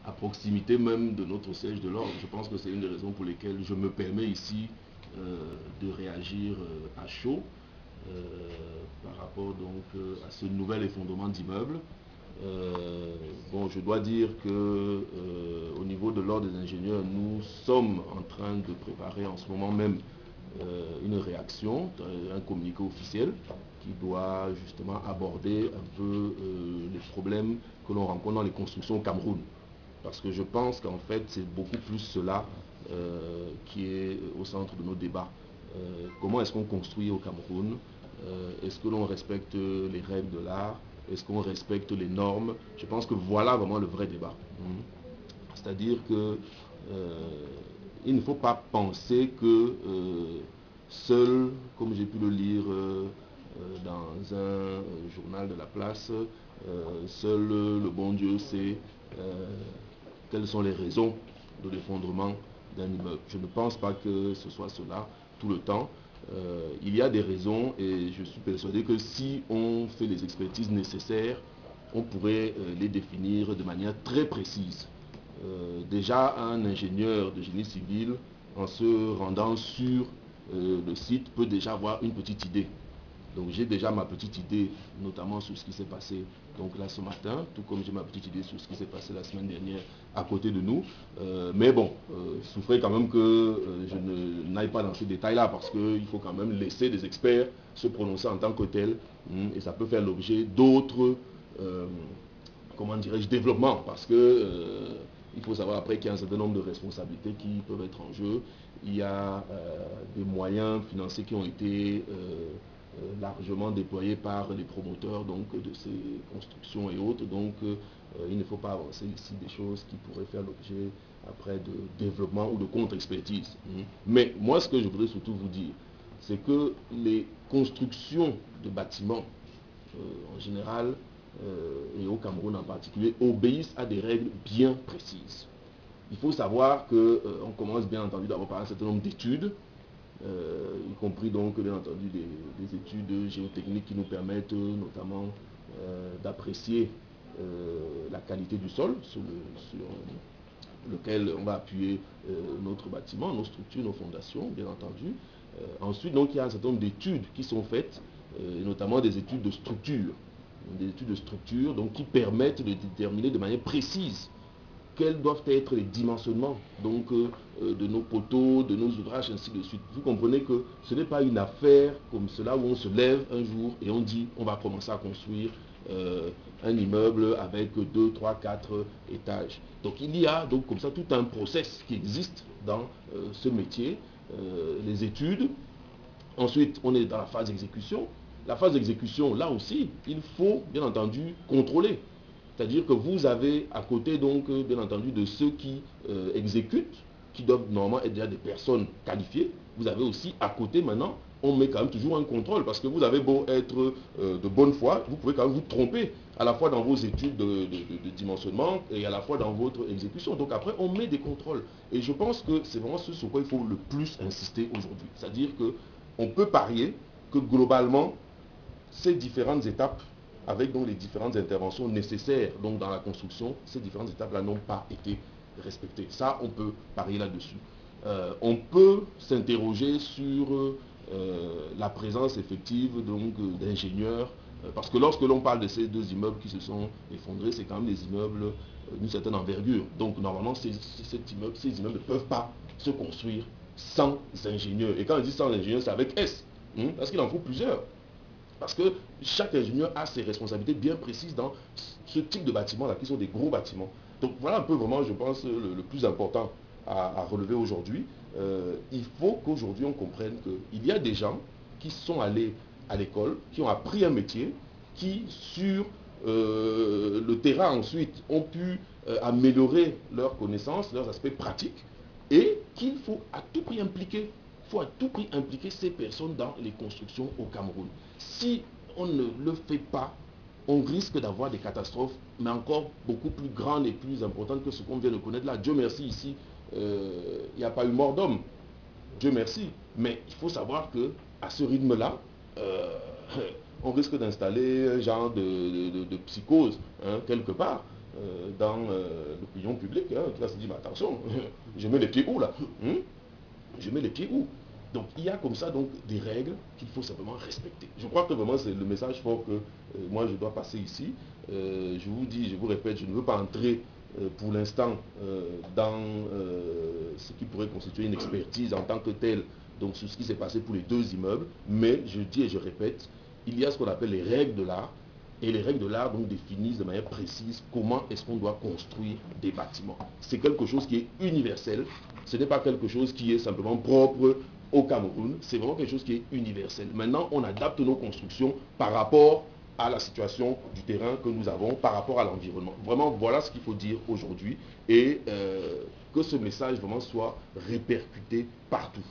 à proximité même de notre siège de l'ordre. Je pense que c'est une des raisons pour lesquelles je me permets ici de réagir à chaud par rapport donc à ce nouvel effondrement d'immeubles. Bon, je dois dire que au niveau de l'ordre des ingénieurs, nous sommes en train de préparer en ce moment même une réaction, un communiqué officiel qui doit justement aborder un peu les problèmes que l'on rencontre dans les constructions au Cameroun. Parce que je pense qu'en fait, c'est beaucoup plus cela qui est au centre de nos débats. Comment est-ce qu'on construit au Cameroun? Est-ce que l'on respecte les règles de l'art? Est-ce qu'on respecte les normes? Je pense que voilà vraiment le vrai débat. C'est-à-dire que il ne faut pas penser que seul, comme j'ai pu le lire dans un journal de la place, seul le bon Dieu sait quelles sont les raisons de l'effondrement d'un immeuble. Je ne pense pas que ce soit cela tout le temps. Il y a des raisons et je suis persuadé que si on fait les expertises nécessaires, on pourrait les définir de manière très précise. Déjà, un ingénieur de génie civil, en se rendant sur le site, peut déjà avoir une petite idée. Donc j'ai déjà ma petite idée, notamment sur ce qui s'est passé donc là ce matin, tout comme j'ai ma petite idée sur ce qui s'est passé la semaine dernière à côté de nous. Mais bon, souffrez quand même que je n'aille pas dans ces détails-là, parce qu'il faut quand même laisser des experts se prononcer en tant que tels, et ça peut faire l'objet d'autres, comment dirais-je, développements, parce que il faut savoir après qu'il y a un certain nombre de responsabilités qui peuvent être en jeu. Il y a des moyens financiers qui ont été largement déployés par les promoteurs donc, de ces constructions et autres. Donc il ne faut pas avancer ici des choses qui pourraient faire l'objet après de développement ou de contre-expertise. Mais moi, ce que je voudrais surtout vous dire, c'est que les constructions de bâtiments, en général, et au Cameroun en particulier, obéissent à des règles bien précises. Il faut savoir qu'on commence bien entendu d'abord par un certain nombre d'études, y compris donc bien entendu des études géotechniques qui nous permettent notamment d'apprécier la qualité du sol sur lequel on va appuyer notre bâtiment, nos structures, nos fondations, bien entendu. Ensuite, donc, il y a un certain nombre d'études qui sont faites, et notamment des études de structure, donc, qui permettent de déterminer de manière précise quels doivent être les dimensionnements donc, de nos poteaux, de nos ouvrages, ainsi de suite. Vous comprenez que ce n'est pas une affaire comme cela où on se lève un jour et on dit on va commencer à construire un immeuble avec 2, 3, 4 étages. Donc il y a donc comme ça tout un process qui existe dans ce métier, les études. Ensuite, on est dans la phase d'exécution. La phase d'exécution, là aussi, il faut bien entendu contrôler. C'est-à-dire que vous avez à côté, donc, bien entendu, de ceux qui exécutent, qui doivent normalement être déjà des personnes qualifiées. Vous avez aussi à côté maintenant, on met quand même toujours un contrôle, parce que vous avez beau être de bonne foi, vous pouvez quand même vous tromper, à la fois dans vos études de dimensionnement et à la fois dans votre exécution. Donc après, on met des contrôles. Et je pense que c'est vraiment ce sur quoi il faut le plus insister aujourd'hui. C'est-à-dire qu'on peut parier que globalement, ces différentes étapes avec donc les différentes interventions nécessaires donc dans la construction, ces différentes étapes-là n'ont pas été respectées. Ça, on peut parier là-dessus. On peut s'interroger sur la présence effective donc d'ingénieurs, parce que lorsque l'on parle de ces deux immeubles qui se sont effondrés, c'est quand même des immeubles d'une certaine envergure. Donc normalement, ces immeubles ne peuvent pas se construire sans ingénieurs. Et quand on dit sans ingénieurs, c'est avec S, parce qu'il en faut plusieurs. Parce que chaque ingénieur a ses responsabilités bien précises dans ce type de bâtiments-là, qui sont des gros bâtiments. Donc voilà un peu vraiment, je pense, le plus important à relever aujourd'hui. Il faut qu'aujourd'hui on comprenne qu'il y a des gens qui sont allés à l'école, qui ont appris un métier, qui sur le terrain ensuite ont pu améliorer leurs connaissances, leurs aspects pratiques, et qu'il faut à tout prix impliquer. Il faut à tout prix impliquer ces personnes dans les constructions au Cameroun. Si on ne le fait pas, on risque d'avoir des catastrophes, mais encore beaucoup plus grandes et plus importantes que ce qu'on vient de connaître là. Dieu merci, ici, il n'y a pas eu mort d'homme. Dieu merci. Mais il faut savoir que à ce rythme-là, on risque d'installer un genre de psychose, quelque part. dans l'opinion publique, hein, qui va se dire, mais attention, je mets les pieds où là, je mets les pieds où? Donc il y a comme ça donc des règles qu'il faut simplement respecter. Je crois que vraiment c'est le message fort que moi je dois passer ici. Je vous dis, je vous répète, je ne veux pas entrer pour l'instant dans ce qui pourrait constituer une expertise en tant que telle, donc sur ce qui s'est passé pour les deux immeubles, mais je dis et je répète, il y a ce qu'on appelle les règles de l'art, et les règles de l'art donc définissent de manière précise comment est-ce qu'on doit construire des bâtiments. C'est quelque chose qui est universel, ce n'est pas quelque chose qui est simplement propre au Cameroun, c'est vraiment quelque chose qui est universel. Maintenant, on adapte nos constructions par rapport à la situation du terrain que nous avons, par rapport à l'environnement. Vraiment, voilà ce qu'il faut dire aujourd'hui et que ce message vraiment soit répercuté partout.